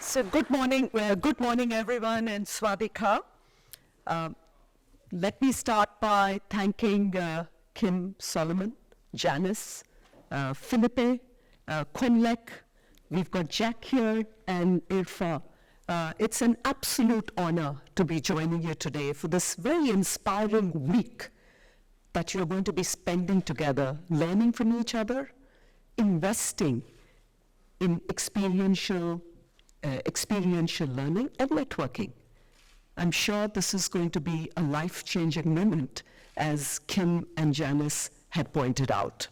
So good morning everyone, and Swadika. Let me start by thanking Kim Solomon, Janice, Philippe, Kunlek. We've got Jack here and Irfa. It's an absolute honor to be joining you today for this very inspiring week that you're going to be spending together, learning from each other, investing in experiential learning and networking. I'm sure this is going to be a life-changing moment, as Kim and Janice had pointed out.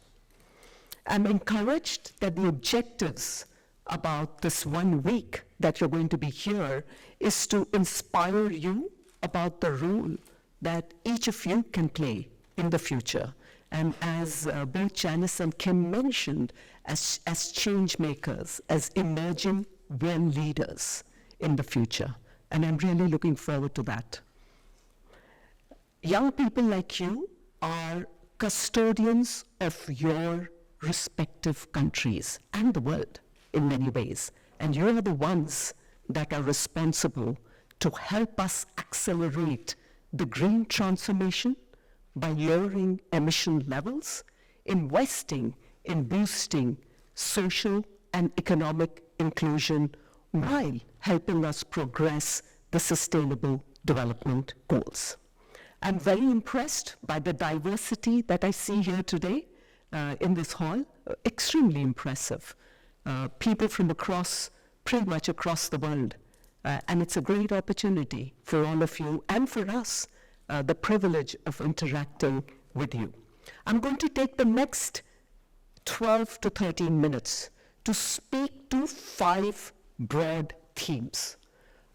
I'm encouraged that the objectives about this 1 week that you're going to be here is to inspire you about the role that each of you can play in the future. And as both Janice and Kim mentioned, as change makers, as emerging well leaders in the future. And I'm really looking forward to that. Young people like you are custodians of your respective countries and the world in many ways. And you are the ones that are responsible to help us accelerate the green transformation by lowering emission levels, investing in boosting social and economic inclusion while helping us progress the Sustainable Development Goals. I'm very impressed by the diversity that I see here today in this hall. Extremely impressive. People from pretty much across the world. And it's a great opportunity for all of you and for us, the privilege of interacting with you. I'm going to take the next 12 to 13 minutes to speak to 5 broad themes.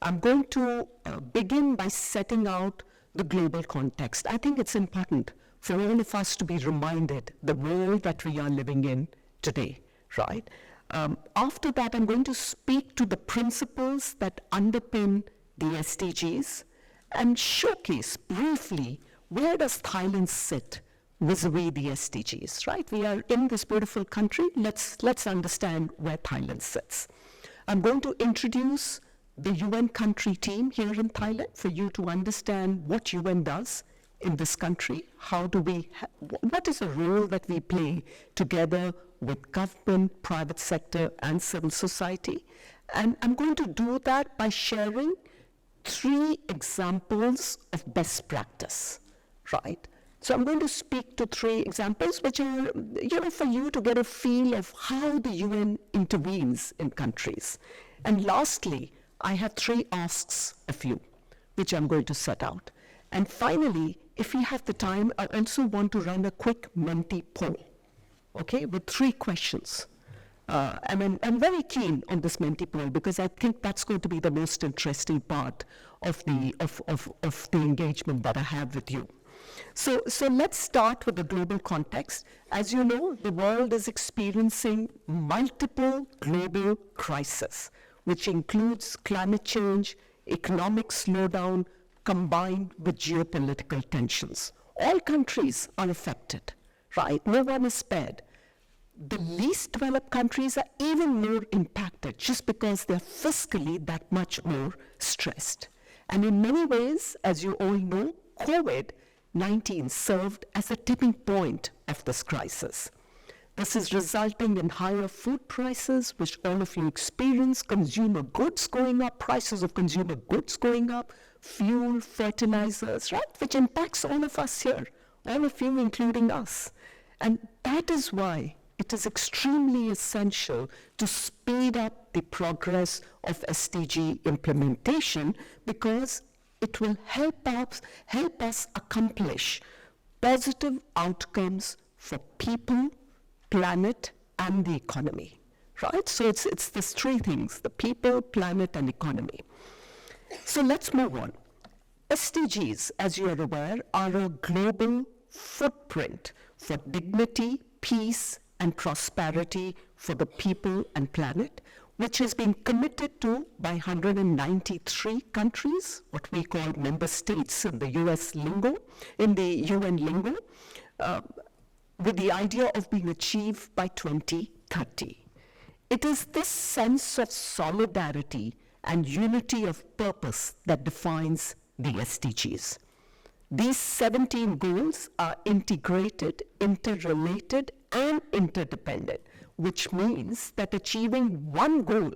I'm going to begin by setting out the global context. I think it's important for all of us to be reminded the world that we are living in today, right? After that, I'm going to speak to the principles that underpin the SDGs and showcase briefly where does Thailand sit vis-a-vis the SDGs, right? We are in this beautiful country. Let's understand where Thailand sits. I'm going to introduce the UN country team here in Thailand for you to understand what UN does in this country. What is the role that we play together with government, private sector, and civil society? And I'm going to do that by sharing 3 examples of best practice, right? So I'm going to speak to 3 examples which are, for you to get a feel of how the UN intervenes in countries. And lastly, I have 3 asks of you, which I'm going to set out. And finally, if we have the time, I also want to run a quick Menti poll, okay, with 3 questions. I'm very keen on this Menti poll because I think that's going to be the most interesting part of the engagement that I have with you. So let's start with the global context. As you know, the world is experiencing multiple global crises, which includes climate change, economic slowdown, combined with geopolitical tensions. All countries are affected, right? No one is spared. The least developed countries are even more impacted just because they're fiscally that much more stressed. And in many ways, as you all know, COVID-19 served as a tipping point of this crisis. This is resulting in higher food prices, which all of you experience, consumer goods going up, prices of consumer goods going up, fuel, fertilizers, right? Which impacts all of us here, all of you, including us. And that is why it is extremely essential to speed up the progress of SDG implementation, because it will help us accomplish positive outcomes for people, planet, and the economy, right? So it's these 3 things: the people, planet, and economy. So let's move on. SDGs, as you are aware, are a global footprint for dignity, peace, and prosperity for the people and planet, which has been committed to by 193 countries, what we call member states in the UN lingo, with the idea of being achieved by 2030. It is this sense of solidarity and unity of purpose that defines the SDGs. These 17 goals are integrated, interrelated, and interdependent, which means that achieving one goal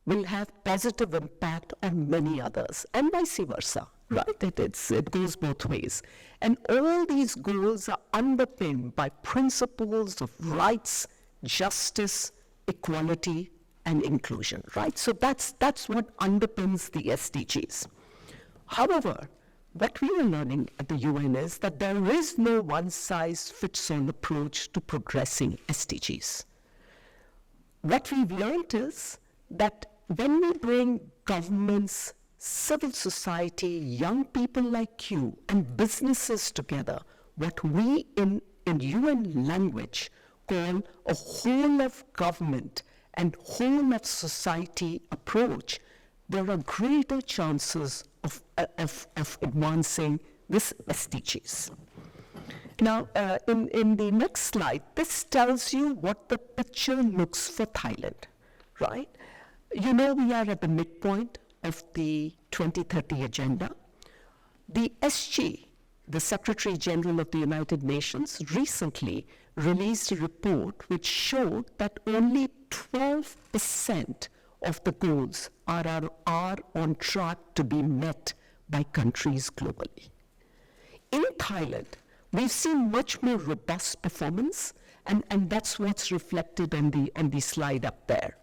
will have positive impact on many others, and vice versa, right? It goes both ways. And all these goals are underpinned by principles of rights, justice, equality, and inclusion, right? So that's what underpins the SDGs. However, what we are learning at the UN is that there is no one-size-fits-all approach to progressing SDGs. What we've learned is that when we bring governments, civil society, young people like you, and businesses together, what we in UN language call a whole of government and whole of society approach, there are greater chances of advancing this SDGs. Now, in the next slide, this tells you what the picture looks for Thailand, right? You know, we are at the midpoint of the 2030 agenda. The SG, the Secretary General of the United Nations, recently released a report which showed that only 12% of the goals are on track to be met by countries globally. In Thailand, we've seen much more robust performance, and that's what's reflected on the slide up there.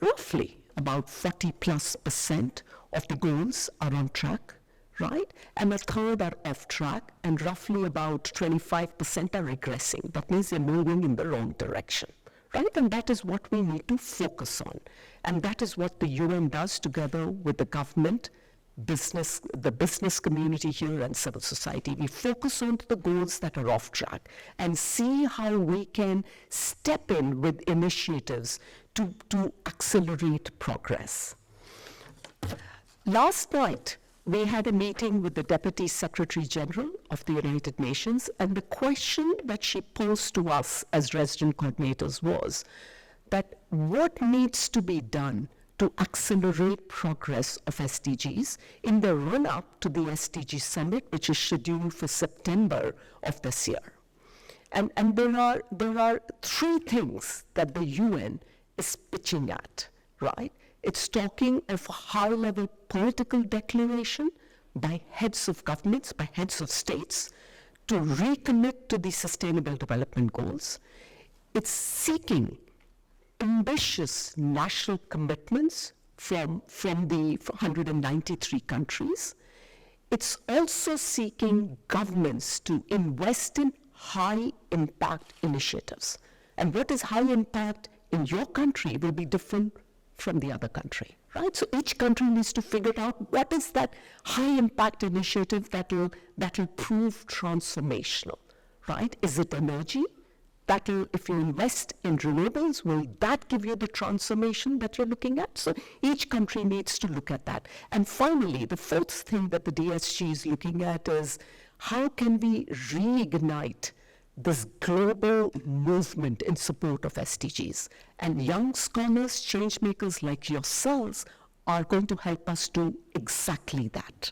Roughly about 40+% of the goals are on track, right? And a third are off track, and roughly about 25% are regressing. That means they're moving in the wrong direction, right? And that is what we need to focus on. And that is what the UN does together with the government, the business community here, and civil society. We focus on the goals that are off track and see how we can step in with initiatives to accelerate progress. Last night, we had a meeting with the Deputy Secretary General of the United Nations, and the question that she posed to us as resident coordinators was that what needs to be done to accelerate progress of SDGs in the run-up to the SDG Summit, which is scheduled for September of this year. And there are three things that the UN is pitching at, right? It's talking of a high-level political declaration by heads of governments, by heads of states, to recommit to the Sustainable Development Goals. It's seeking ambitious national commitments from the 193 countries. It's also seeking governments to invest in high-impact initiatives. And what is high impact in your country will be different from the other country, right? So each country needs to figure out what is that high-impact initiative that will prove transformational, right? Is it energy? If you invest in renewables, will that give you the transformation that you're looking at? So each country needs to look at that. And finally, the fourth thing that the DSG is looking at is how can we reignite this global movement in support of SDGs? And young scholars, change makers like yourselves are going to help us do exactly that.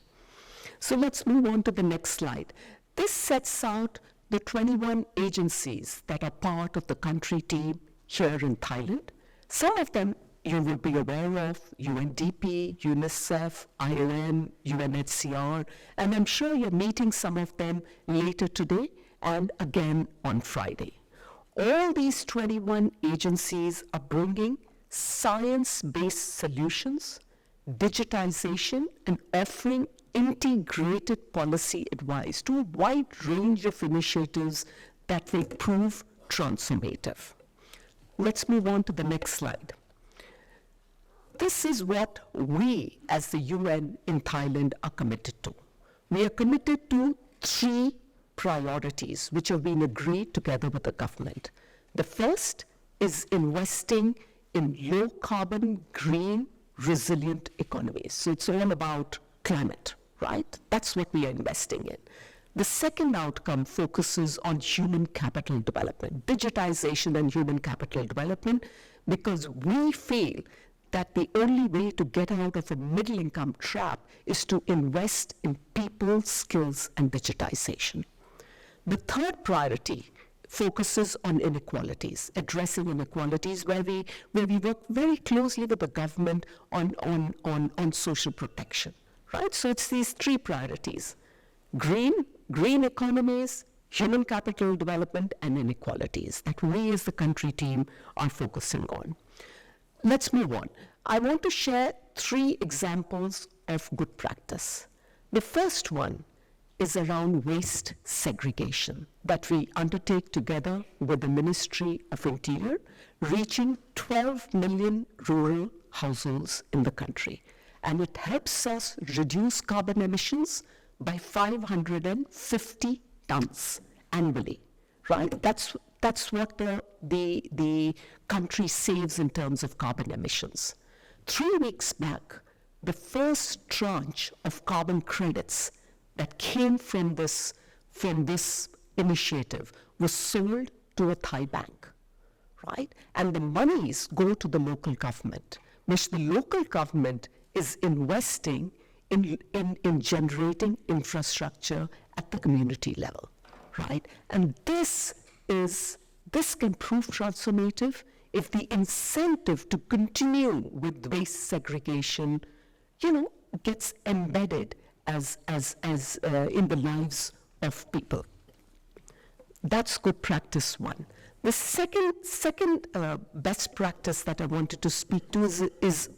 So let's move on to the next slide. This sets out the 21 agencies that are part of the country team here in Thailand. Some of them you will be aware of: UNDP, UNICEF, IOM, UNHCR, and I'm sure you're meeting some of them later today and again on Friday. All these 21 agencies are bringing science-based solutions, digitization, and offering integrated policy advice to a wide range of initiatives that will prove transformative. Let's move on to the next slide. This is what we as the UN in Thailand are committed to. We are committed to three priorities which have been agreed together with the government. The first is investing in low-carbon, green, resilient economies. So it's all about climate, right? That's what we are investing in. The second outcome focuses on human capital development, digitization and human capital development, because we feel that the only way to get out of a middle income trap is to invest in people, skills, and digitization. The third priority focuses on inequalities, addressing inequalities, where we work very closely with the government on social protection, right? So it's these three priorities: green economies, human capital development, and inequalities that we as the country team are focusing on. Let's move on. I want to share 3 examples of good practice. The first one is around waste segregation that we undertake together with the Ministry of Interior, reaching 12 million rural households in the country. And it helps us reduce carbon emissions by 550 tons annually, right? That's what the country saves in terms of carbon emissions. 3 weeks back, the first tranche of carbon credits that came from this initiative was sold to a Thai bank, right? And the monies go to the local government, which the local government is investing in generating infrastructure at the community level, right? And this can prove transformative if the incentive to continue with waste segregation, gets embedded as in the lives of people. That's good practice 1. The second best practice that I wanted to speak to is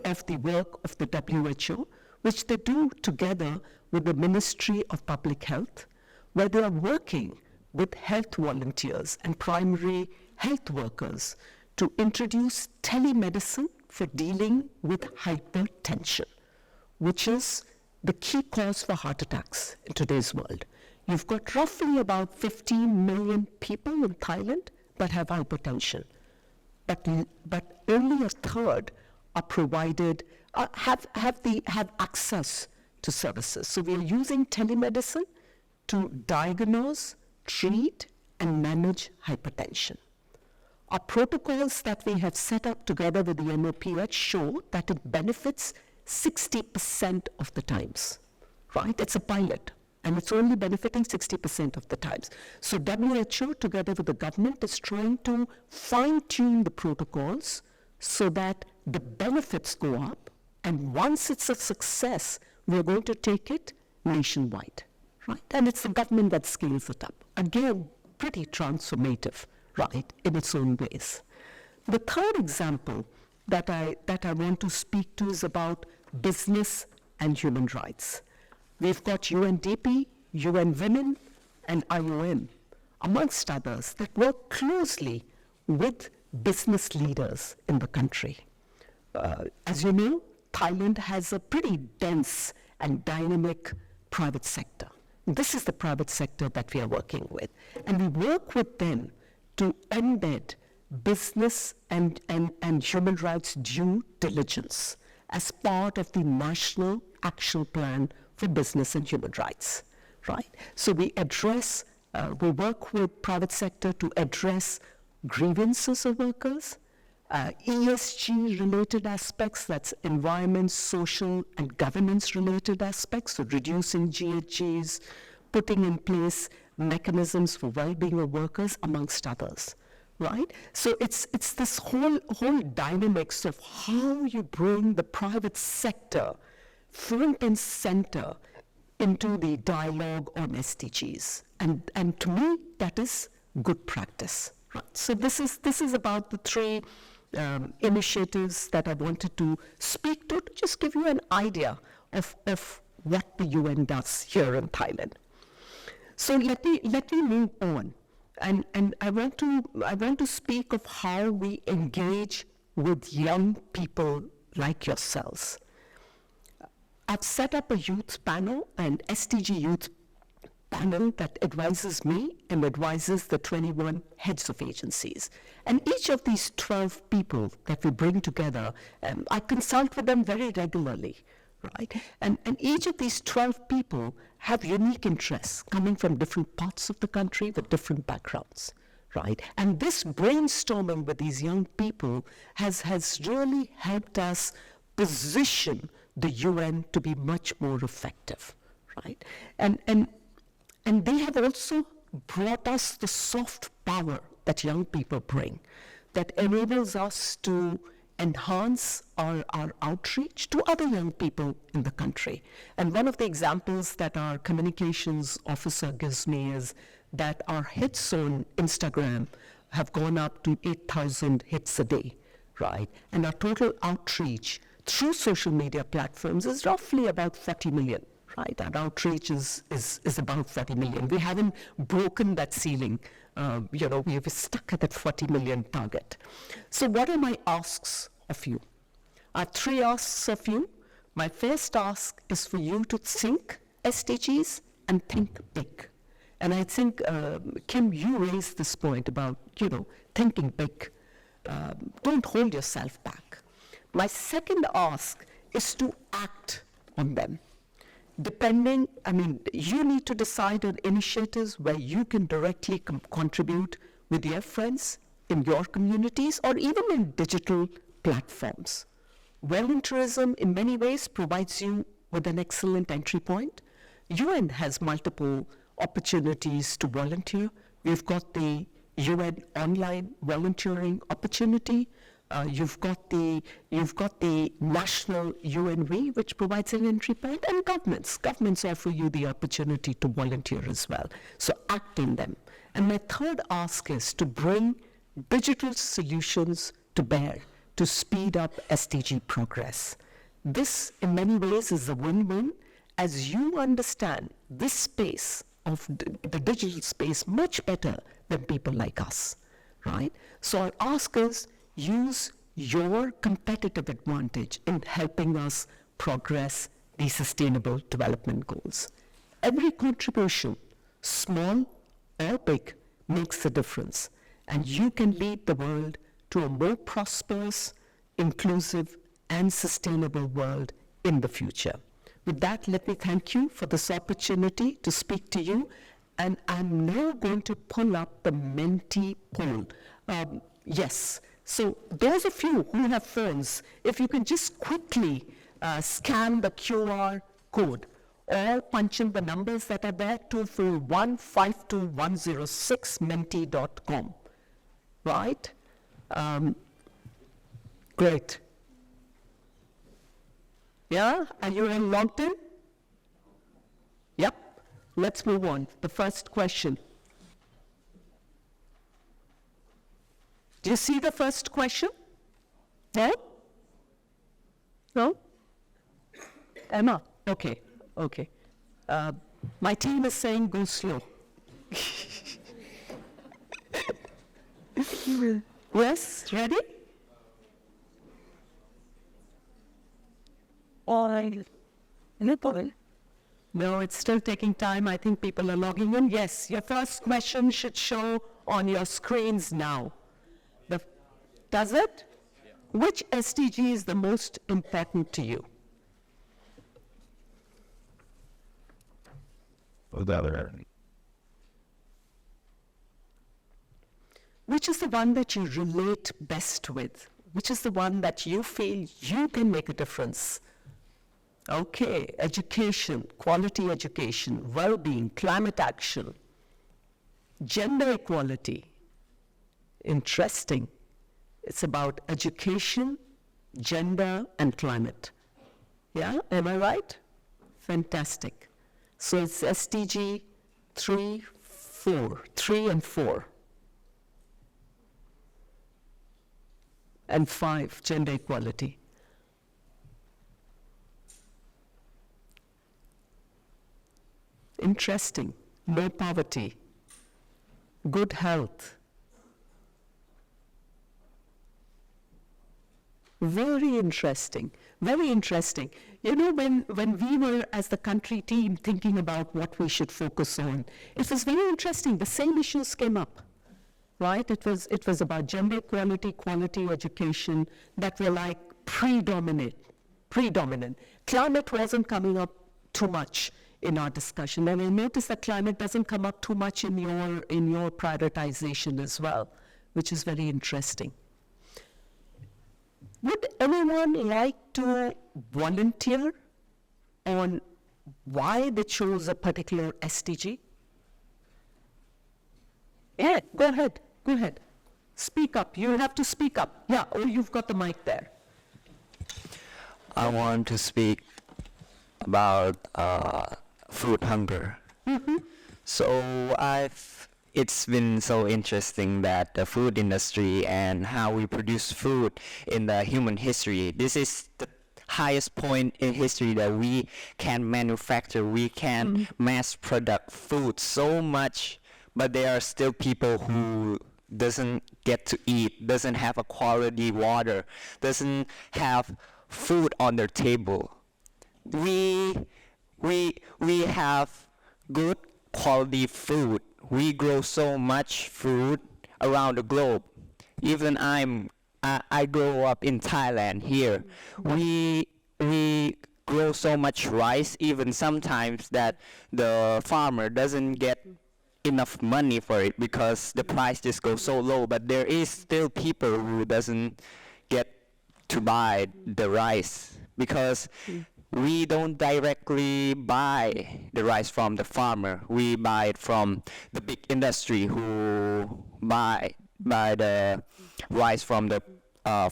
of the work of the WHO, which they do together with the Ministry of Public Health, where they are working with health volunteers and primary health workers to introduce telemedicine for dealing with hypertension, which is the key cause for heart attacks in today's world. You've got roughly about 15 million people in Thailand that have hypertension, but only a third are provided, have access to services. So we are using telemedicine to diagnose, treat, and manage hypertension. Our protocols that we have set up together with the MOPH show that it benefits 60% of the times, right? It's a pilot, and it's only benefiting 60% of the times. So WHO, together with the government, is trying to fine-tune the protocols so that the benefits go up, and once it's a success, we're going to take it nationwide, right? And it's the government that scales it up. Again, pretty transformative, right, in its own ways. The third example that I want to speak to is about business and human rights. We've got UNDP, UN Women, and IOM, amongst others, that work closely with business leaders in the country. As you know, Thailand has a pretty dense and dynamic private sector. This is the private sector that we are working with. And we work with them to embed business and human rights due diligence as part of the National Action Plan for Business and Human Rights, right? So we work with private sector to address grievances of workers, ESG-related aspects, that's environment, social, and governance-related aspects, so reducing GHGs, putting in place mechanisms for well-being of workers, amongst others, right? So it's this whole dynamics of how you bring the private sector front and center into the dialogue on SDGs, and to me that is good practice, right? So this is about the 3 initiatives that I wanted to speak to just give you an idea of what the UN does here in Thailand. So let me move on, and I want to speak of how we engage with young people like yourselves. I've set up a youth panel, an SDG youth panel that advises me and advises the 21 heads of agencies. And each of these 12 people that we bring together, I consult with them very regularly, right? And each of these 12 people have unique interests coming from different parts of the country with different backgrounds, right? And this brainstorming with these young people has really helped us position the UN to be much more effective, right? And they have also brought us the soft power that young people bring, that enables us to enhance our outreach to other young people in the country. And one of the examples that our communications officer gives me is that our hits on Instagram have gone up to 8,000 hits a day, right? And our total outreach through social media platforms is roughly about 40 million, right? Our outreach is about 40 million. We haven't broken that ceiling. We've stuck at that 40 million target. So what are my asks of you? I have 3 asks of you. My first ask is for you to think SDGs and think big. And I think, Kim, you raised this point about, thinking big. Don't hold yourself back. My second ask is to act on them. You need to decide on initiatives where you can directly contribute with your friends in your communities or even in digital platforms. Volunteerism in many ways provides you with an excellent entry point. UN has multiple opportunities to volunteer. We've got the UN online volunteering opportunity. You've got the national UNV, which provides an entry point, and governments offer you the opportunity to volunteer as well. So act on them. And my third ask is to bring digital solutions to bear to speed up SDG progress. This, in many ways, is a win-win as you understand this space of the digital space much better than people like us, right? So our ask is, use your competitive advantage in helping us progress the Sustainable Development Goals. Every contribution, small or big, makes a difference, and you can lead the world to a more prosperous, inclusive, and sustainable world in the future. With that, let me thank you for this opportunity to speak to you, and I'm now going to pull up the Menti poll. Yes. So those of you who have phones, if you can just quickly scan the QR code or punch in the numbers that are there, 241-52106 menti.com, right? Great. Yeah, are you all logged in? Yep. Let's move on. The first question. Do you see the first question? No? No? Emma? Okay. My team is saying go slow. Yes, ready? No, it's still taking time. I think people are logging in. Yes, your first question should show on your screens now. Does it? Yeah. Which SDG is the most important to you? Which is the one that you relate best with? Which is the one that you feel you can make a difference? Okay, education, quality education, well-being, climate action, gender equality. Interesting. It's about education, gender, and climate. Yeah, am I right? Fantastic. So it's SDG 3 and 4. And 5, gender equality. Interesting. No poverty. Good health. Very interesting. Very interesting. You know, when we were as the country team thinking about what we should focus on, it was very interesting. The same issues came up, right? It was about gender equality, quality education that were like predominant. Climate wasn't coming up too much. in our discussion. And I notice that climate doesn't come up too much in your prioritization as well, which is very interesting. Would anyone like to volunteer on why they chose a particular SDG? Yeah, go ahead. Speak up. You have to speak up. Yeah, oh, you've got the mic there. I want to speak about food hunger. Mm-hmm. So it's been so interesting that the food industry and how we produce food in the human history. This is the highest point in history that we can manufacture, we can mass produce food so much, but there are still people who doesn't get to eat, doesn't have a quality water, doesn't have food on their table. We have good quality food. We grow so much food around the globe. Even I grow up in Thailand here. We grow so much rice, even sometimes that the farmer doesn't get enough money for it because the price just goes so low. But there is still people who doesn't get to buy the rice because we don't directly buy the rice from the farmer. We buy it from the big industry who buy the rice from the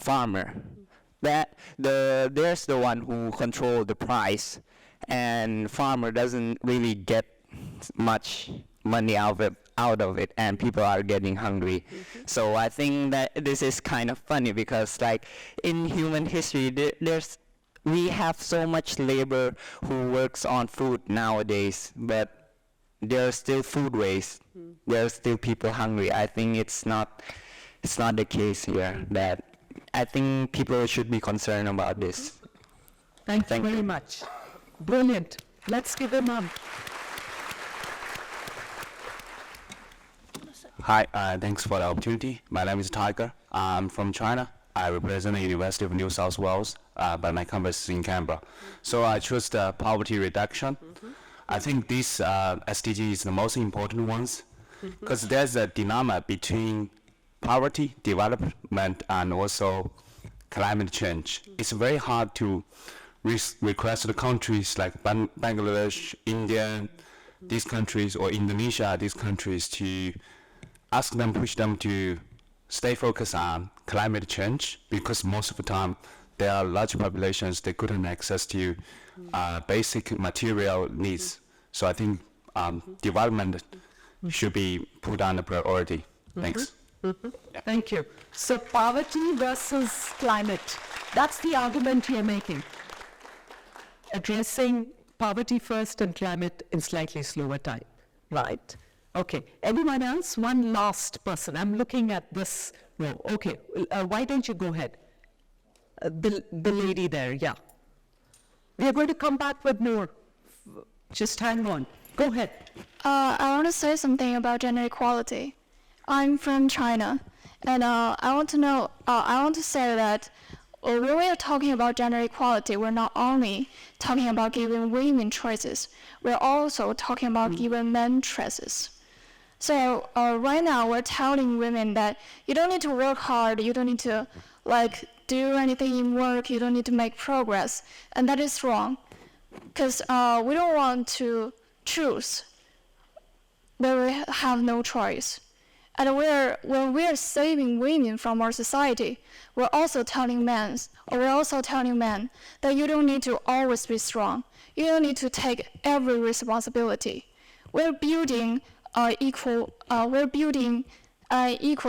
farmer. There's the one who control the price, and farmer doesn't really get much money out of it, and people are getting hungry. So I think that this is kind of funny because, like, in human history, we have so much labor who works on food nowadays, but there's still food waste. There's still people hungry. I think it's not the case here. That I think people should be concerned about this. Thank you very much. Brilliant. Let's give him a... Hi, thanks for the opportunity. My name is Tiger. I'm from China. I represent the University of New South Wales, but my campus is in Canberra. So I chose the poverty reduction. I think this SDG is the most important ones because there's a dilemma between poverty, development, and also climate change. It's very hard to request the countries like Bangladesh, India, these countries, or Indonesia, these countries to ask them, push them to stay focused on climate change because most of the time there are large populations that couldn't access to basic material needs. So I think development should be put on the priority. Thanks. Yeah. Thank you. So poverty versus climate, that's the argument you're making. Addressing poverty first and climate in slightly slower time, right? Okay, anyone else? One last person. I'm looking at this row. Okay, why don't you go ahead? The lady there, yeah. We are going to come back with more. Just hang on. Go ahead. I want to say something about gender equality. I'm from China, and I want to say that when we are talking about gender equality, we're not only talking about giving women choices, we're also talking about giving men choices. So right now we're telling women that you don't need to work hard, you don't need to do anything in work, you don't need to make progress, and that is wrong, because we don't want to choose where we have no choice. And when we're saving women from our society, we're also telling men that you don't need to always be strong. You don't need to take every responsibility. We're building an equal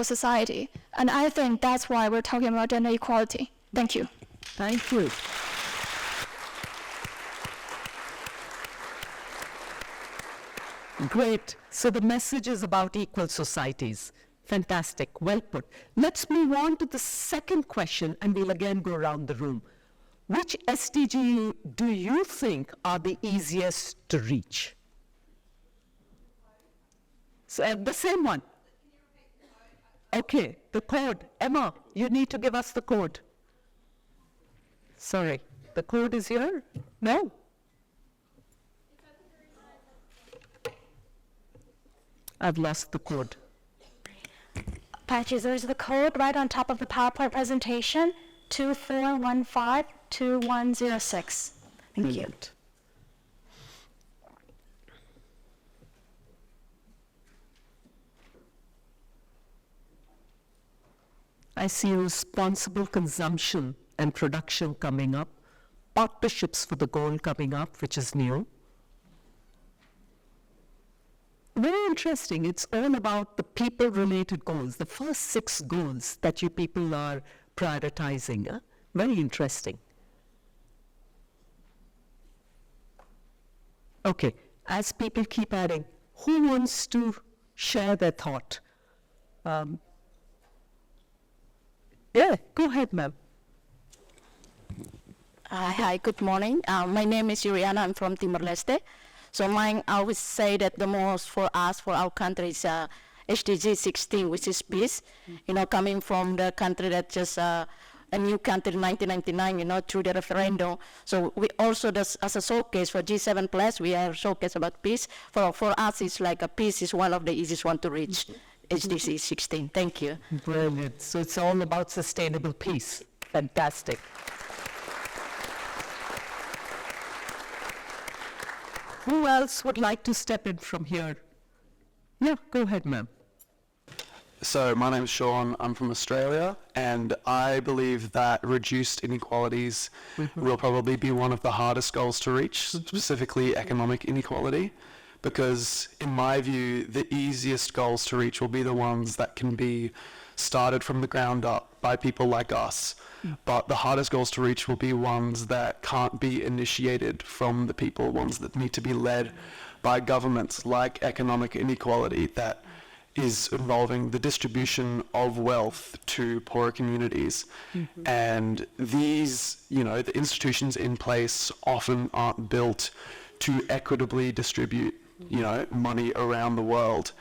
society, and I think that's why we're talking about gender equality. Thank you. Thank you. Great. So the message is about equal societies. Fantastic. Well put. Let's move on to the second question, and we'll again go around the room. Which SDG do you think are the easiest to reach? So the same one. Okay, the code. Emma, you need to give us the code. Sorry, the code is here? No? I've lost the code. Patches, there's the code right on top of the PowerPoint presentation, 24152106. Thank you. Brilliant. I see responsible consumption and production coming up, partnerships for the goal coming up, which is new. Very interesting. It's all about the people-related goals, the first 6 goals that you people are prioritizing. Huh? Very interesting. Okay, as people keep adding, who wants to share their thought? Yeah, go ahead, ma'am. Hi, good morning. My name is Yuriana. I'm from Timor-Leste. So I always say that the most for us, for our country, is HDG 16, which is peace. You know, coming from the country that just a new country in 1999, you know, through the referendum. So we also, as a showcase for G7 Plus, we are showcase about peace. For us, it's like a peace is one of the easiest one to reach. HDC 16. Thank you. Brilliant. So it's all about sustainable peace. Fantastic. Who else would like to step in from here? Yeah, go ahead, ma'am. So my name is Sean, I'm from Australia, and I believe that reduced inequalities will probably be one of the hardest goals to reach, specifically economic inequality, because in my view, the easiest goals to reach will be the ones that can be started from the ground up by people like us. But the hardest goals to reach will be ones that can't be initiated from the people, ones that need to be led by governments, like economic inequality that is involving the distribution of wealth to poorer communities. And these, you know, the institutions in place often aren't built to equitably distribute, you know, money around the world.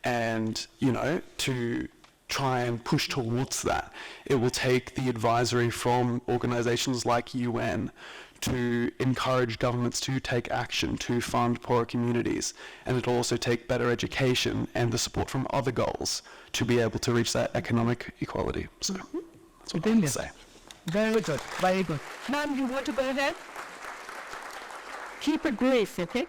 And, you know, to try and push towards that, it will take the advisory from organizations like UN to encourage governments to take action to fund poorer communities, and it'll also take better education and the support from other goals to be able to reach that economic equality. So that's what I want to say. Very good, very good. Ma'am, you want to go ahead? Keep it brief, okay?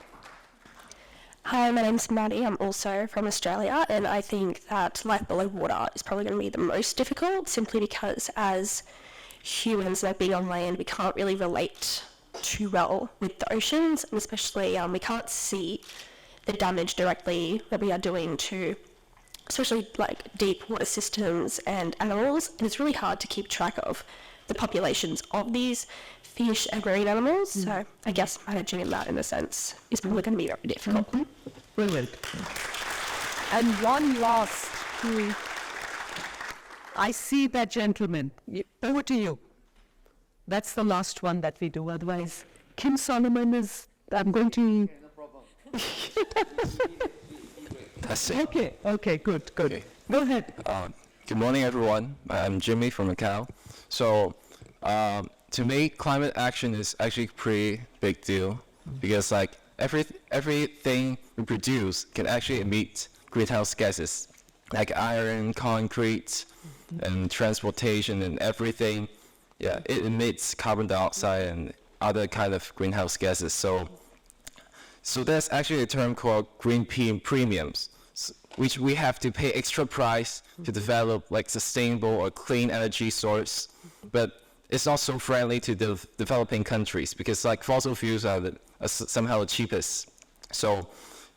Hi, my name's Maddie. I'm also from Australia, and I think that life below water is probably going to be the most difficult, simply because as humans, like being on land, we can't really relate too well with the oceans, and especially we can't see the damage directly that we are doing to especially like deep water systems and animals, and it's really hard to keep track of the populations of these fish and marine animals. So I guess managing that in a sense is probably going to be very difficult. Brilliant. And one last. I see that gentleman. Over to you. That's the last one that we do. Otherwise, Kim Solomon is. I'm going to. No problem. That's it. Okay, good. Okay. Go ahead. Good morning, everyone. I'm Jimmy from Macau. So, to me, climate action is actually a pretty big deal because, like, everything we produce can actually emit greenhouse gases, like iron, concrete, and transportation and everything. Yeah, it emits carbon dioxide and other kind of greenhouse gases. So there's actually a term called green premiums, which we have to pay extra price to develop like sustainable or clean energy source. But it's not so friendly to developing countries because like fossil fuels are somehow the cheapest. So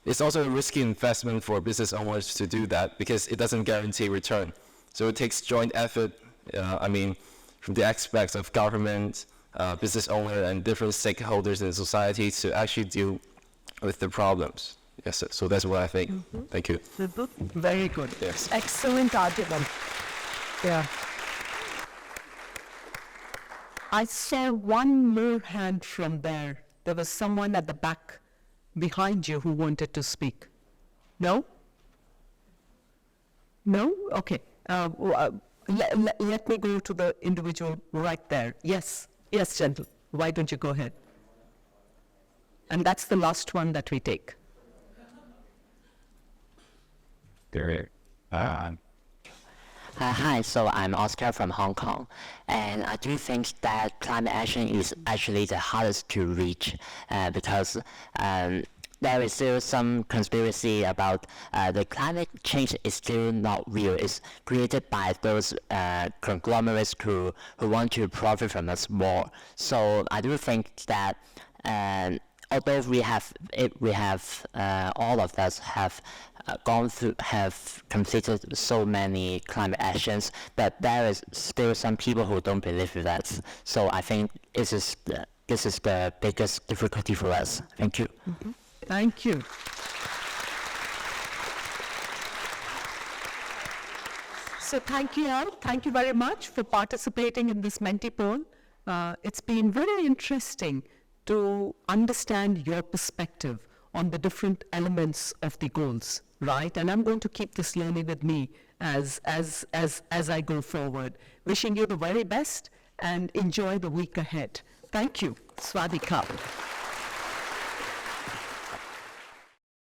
it's also a risky investment for business owners to do that because it doesn't guarantee return. So it takes joint effort, from the aspects of government, business owner, and different stakeholders in society to actually deal with the problems. Yes, so that's what I think. Thank you. Very good. Yes. Excellent argument. Yeah. I saw one more hand from there. There was someone at the back behind you who wanted to speak. No? No? Okay. Let me go to the individual right there. Yes, gentle. Why don't you go ahead? And that's the last one that we take. period. Hi, so I'm Oscar from Hong Kong, and I do think that climate action is actually the hardest to reach because there is still some conspiracy about the climate change is still not real. It's created by those conglomerates who want to profit from us more. So I do think that although we have all of us have have completed so many climate actions, but there is still some people who don't believe in that. So I think this is the biggest difficulty for us. Thank you. Mm-hmm. Thank you. So thank you all. Thank you very much for participating in this Menti poll. It's been very interesting to understand your perspective on the different elements of the goals, right? And I'm going to keep this learning with me as I go forward. Wishing you the very best and enjoy the week ahead. Thank you. Swadika.